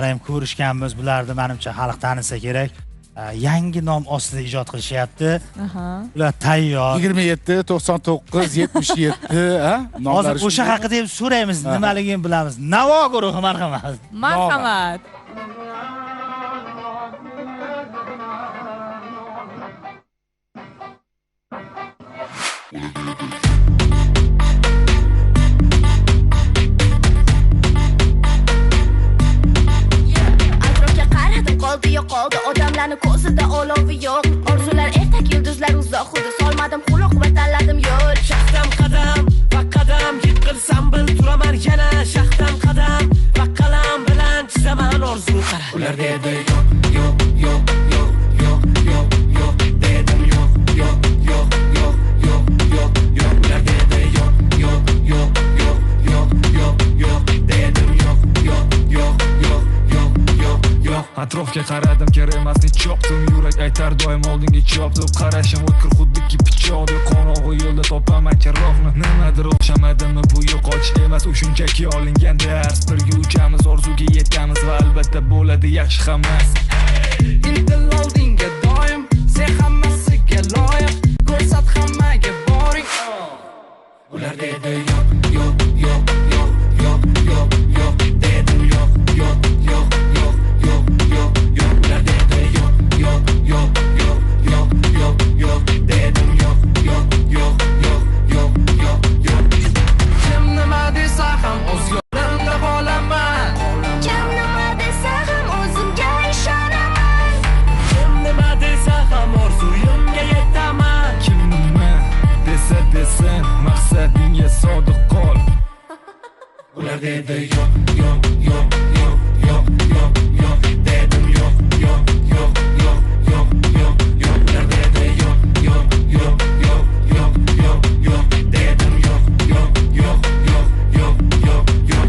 ham ko'rishganmiz, bularni menimcha xalq tanisa kerak. Yangi nom ostida ijod qilishyapti. Ular tayyor. 27, 99, 77, ha? Hozir o'sha haqida ham so'raymiz, nimaligini bilamiz. Navo guruhi marhamat. Marhamat. Qoldi odamlarning ko'zida olovi yo'q, orzular ertak yulduzlar uzoq xuddi solmadim quloq va tanladim yo'l. Shaxtam qadam va qadam yiqilsam bil turaman yana, shaxtam qadam va qalam bilan chizaman orzu qara. Ular dedi yo'q yo'q yo'q yo'q yo'q yo'q yo'q dedim yo'q yo'q yo'q yo'q yo'q yo'q yo'q ular dedi yo'q yo'q yo'q yo'q yo'q yo'q yo'q dedim yo'q yo'q yo'q yo'q yo'q yo'q yo'q. Atrofga qaradim, kerakmasni chopdim, yurak aytar doim oldinga chopdim. Qarashim o'tkir xuddiki pichoqdek, qorong'u yo'lda topaman chiroqni. Nimadir o'xshamadimi bu yo'qotish emas, u shunchaki olingan dars. Birga uchamiz, orzuga yetamiz va albatta bo'ladi yaxshi hammasi. Intil oldinga doim, sen hammasiga loyiq, ko'rsat hammaga boring. Ular dedi yo'q yo'q yo'q yo'q yo'q yo'q yo'q dedim yo'q yo'q yo'q yo'q yo'q yo'q yo'q ular dedi yo'q yo'q yo'q yo'q yo'q yo'q yo'q dedim yo'q yo'q yo'q yo'q yo'q yo'q yo'q. Kim nima desa ham o'z yo'limda bo'laman. Kim nima desa ham o'zimga ishonaman. Kim nima desa ham orzuyimga yetaman. Kim nima desa desin, maqsadingga sodiq qol. Ular dedi yo'q yo'q yo'q yo'q yo'q yo'q yo'q dedim yo'q yo'q yo'q yo'q yo'q yo'q yo'q ular dedi yo'q yo'q yo'q yo'q yo'q yo'q yo'q dedim yo'q yo'q yo'q yo'q yo'q yo'q yo'q.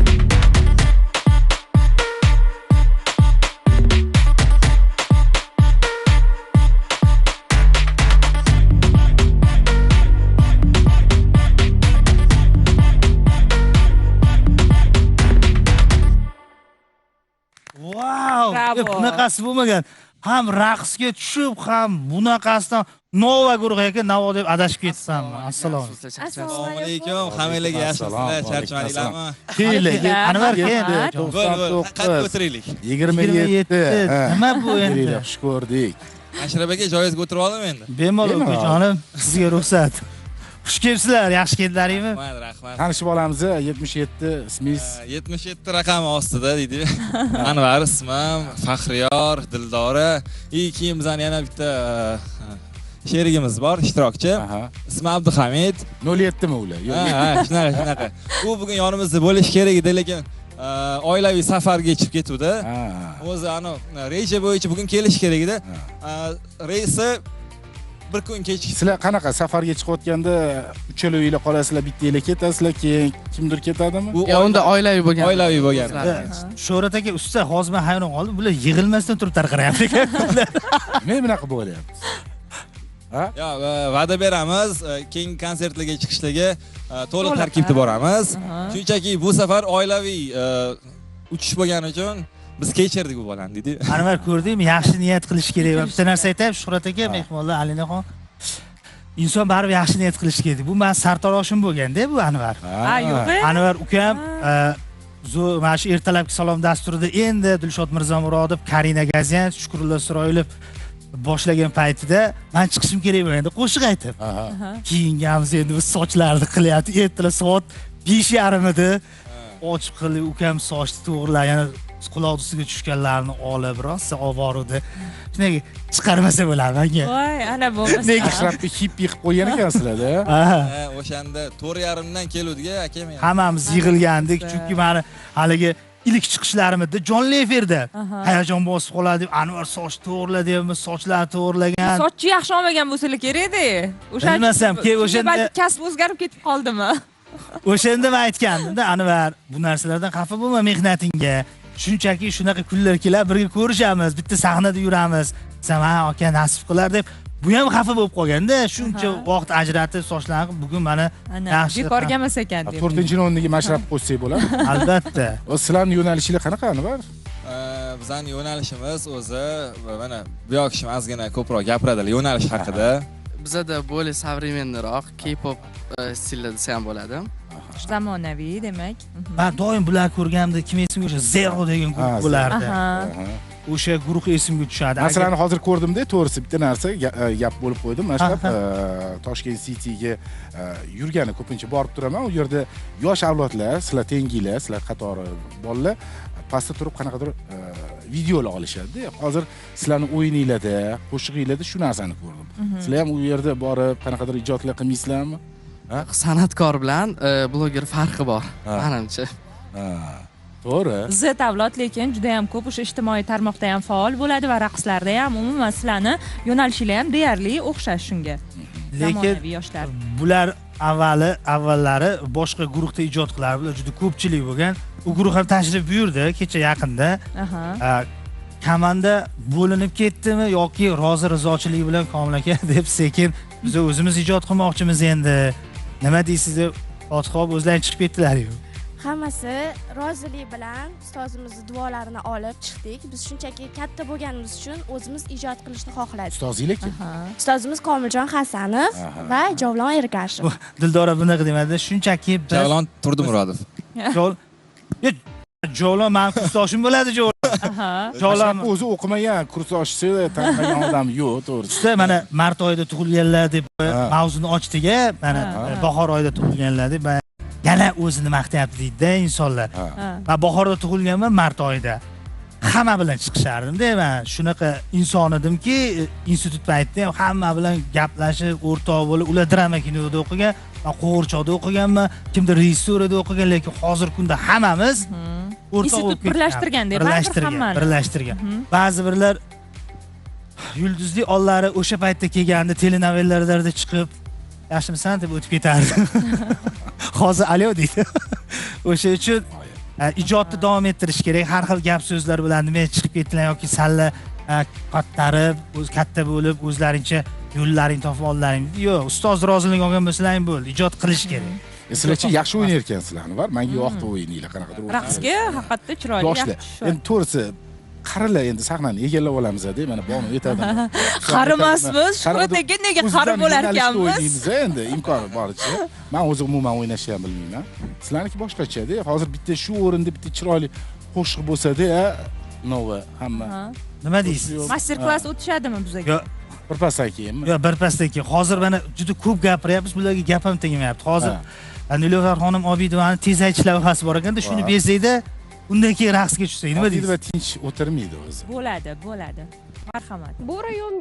Wow! Bravo. Bunaqasi bo'lmagan. Ham raqsga tushib, ham bunaqasidan Nova guruhiga Navo deb adashib ketsam. Assalomu Assalomu alaykum. Hammalarga yaxshimisizlar? Charchamadinglarmi? Keyin Anvar keyin 99, Qad o'tiraylik. 27. Nima bu endi? Yaxshi ko'rdik. Ashraf aka joyingizga o'tirib oldim endi. Bemalol jonim, sizga ruxsat. Xush kelibsizlar, yaxshi keldilaringmi? Rahmat. Tanishib olamiz, 77 ismingiz. 77 raqami ostida deydi. Anvar ismim, Faxriyor, Dildora. Keyin bizning yana bitta sherigimiz bor, ishtirokchi. Ismi Abduhamid. 07 mi ular? Shunaqa. U bugun yonimizda bo'lish kerak edi, lekin oilaviy safarga chiqib ketdi. O'zi reja bo'yicha bugun kelish kerak edi. Reysi bir kun kechikdi. Sizlar qanaqa safarga chiqayotganda uchalovilar qolasizlar, bittalar ketasizlar, keyin kimdir ketadimi? Unda oilaviy bo'lgan. Oilaviy bo'lgan. Sho'rat aka usta hozir men hayron qoldim. Bular yig'ilmasdan turib tarqarayapti ekan. Nima bunaqa bo'lyapti? Yo, va'da beramiz, keyingi konsertlarga chiqishligi to'liq tarkibda boramiz. Shunchaki bu safar oilaviy uchish bo'lgani uchun biz kechirdik bu bolani dedi. Anvar ko'rdingmi, yaxshi niyat qilish kerak. Bitta narsa aytaymi, Shuhrat aka, mehmonlar Alinaxon. Inson baribir yaxshi niyat qilish kerak. Bu men sartaroshim bo'lganda bu Anvar. yo'q. Anvar ukam mana shu ertalabki salom dasturida endi Dilshod Mirzamurodov, Karina Gazyan, Shukrullo Siroilov boshlagan paytida men chiqishim kerak bo'lganda qo'shiq aytib. Kiyinganmiz endi biz sochlarni qilyapti. Ertalab soat 5:30 edi. Ochib qilib ukam sochni to'g'rilab, yana quloq ustiga tushganlarni olib, rosa ovorudi. Shunday chiqarmasa bo'ladi menga. Voy, ana bo'lmasa. Ashrafni hippi qilib qo'ygan ekansizlar-da. O'shanda 4:30 dan keluvdiga akam. Hammamiz yig'ilgandik, chunki meni haligi ilk chiqishlarimda jonli efirda hayajon bosib qoladi deb Anvar soch to'g'riladimi, sochlar to'g'rilagan. Sochchi yaxshi olmagan bo'lsa kerak-da. O'sha bilmasam, keyin o'shanda kasb o'zgarib ketib qoldimi? O'shanda men aytgandim-da, Anvar, bu narsalardan xafa bo'lma mehnatingga. Shunchaki shunaqa kunlar kelar, birga ko'rishamiz, bitta sahnada yuramiz. Sen aka nasib qilar deb bu ham xafa bo'lib qolganda, shuncha vaqt ajratib sochlarni bugun mana yaxshi bekorga emas ekan deb. 4-o'rniga mashrab qo'ysak bo'ladi. Albatta. Sizlarning yo'nalishinglar qanaqa, Anvar? bizning yo'nalishimiz o'zi mana bu yoq kishim ozgina ko'proq gapiradilar yo'nalish haqida. Bizada более современныйroq K-pop stilida desa ham bo'ladi. Zamonaviy demak. Men doim bular ko'rganimda kim esimga o'sha Zero degan guruh bo'lardi. O'sha guruh esimga tushadi. Masalan, hozir ko'rdimda, to'g'risi bitta narsa gap bo'lib qo'ydim. Mana shu Toshkent Cityga yurgani ko'pincha borib turaman. U yerda yosh avlodlar, sizlar tenginglar, sizlar qatori bolalar pastda turib qanaqadir videolar olishadi. Hozir sizlarning o'yininglarda, qo'shig'inglarda shu narsani ko'rdim. Sizlar ham u yerda borib qanaqadir ijodlar qilmaysizlarmi? San'atkor bilan bloger farqi bor, menimcha. To'g'ri. Z avlod lekin juda ham ko'p o'sha ijtimoiy tarmoqda ham faol bo'ladi va raqslarda ham umuman sizlarni yo'nalishinglar ham deyarli o'xshash shunga. Lekin yoshlar. Bular avvallari boshqa guruhda ijod qilar, bular juda ko'pchilik bo'lgan. U guruh ham tashrif buyurdi kecha yaqinda. Komanda bo'linib ketdimi yoki rozi rizochilik bilan Komil aka deb sekin biz o'zimiz ijod qilmoqchimiz endi. Nima deysiz deb Fotihob o'zlari chiqib ketdilar-ku. Hammasi rozilik bilan ustozimizning duolarini olib chiqdik. Biz shunchaki katta bo'lganimiz uchun o'zimiz ijod qilishni xohladik. Ustozingiz kim? Ustozimiz Komiljon Hasanov va Javlon Ergashev. Dildora bunaqa demadi, shunchaki biz Javlon Turdimurodov. Javlon men kursoshim bo'ladi, Javlon o'zi o'qimagan, kursoshisi tanlagan odam yo'q, to'g'risi. Mana mart oyida tug'ilganlar deb mavzuni ochdik-a, mana bahor oyida tug'ilganlar deb yana o'zini maqtayapti deydi-da insonlar. Men bahorda tug'ilganman, mart oyida. Hamma bilan chiqishardim-da, men shunaqa inson edimki, institut paytida ham hamma bilan gaplashib, o'rtoq bo'lib, ular drama kinoda o'qigan, men qo'g'irchoqda o'qiganman, kimdir rejissyorada o'qigan, lekin hozir kunda hammamiz o'rtoq institut birlashtirganda, birlashtirgan. Ba'zi birlar yulduzli onlari o'sha paytda kelganda telenovellalarda chiqib, yaxshimisan deb o'tib ketardi. Hozir alyo deydi. O'sha uchun ijodni davom ettirish kerak. Har xil gap so'zlar bilan nima chiqib ketdilar yoki salla qattarib, o'z katta bo'lib, o'zlaringcha yo'llaring topib ollaring. Yo'q, ustoz rozilik olgan bo'lsalaring bo'ldi. Ijod qilish kerak. Sizlarchi yaxshi o'ynar ekansizlarni, var? Menga yoqdi o'yininglar, qanaqadir. Raqsga haqiqatda chiroyli yaxshi. Endi to'g'risi qarilar endi sahnani egallab olamiz-da, mana bonu yetadi. Qarimasmiz, Shuhrat aka nega qari bo'lar ekanmiz? Endi imkoni boricha. Men o'zim umuman o'ynashni ham bilmayman. Sizlarniki boshqacha-da. Hozir bitta shu o'rinda bitta chiroyli qo'shiq bo'lsa-da, nova hamma. Nima deysiz? Master klass o'tishadimi bizga? Yo'q, birpasdan keyin. Yo'q, birpasdan keyin. Hozir mana juda ko'p gapiryapmiz, bularga gapim tegamayapti. Hozir Niloufar xonim Obidovani tez aytish lavhasi bor ekanda, shuni bersayda, undan keyin raqsga tushsak, nima deysiz? Tinch o'tirmaydi o'zi. Bo'ladi. Marhamat. Bu rayon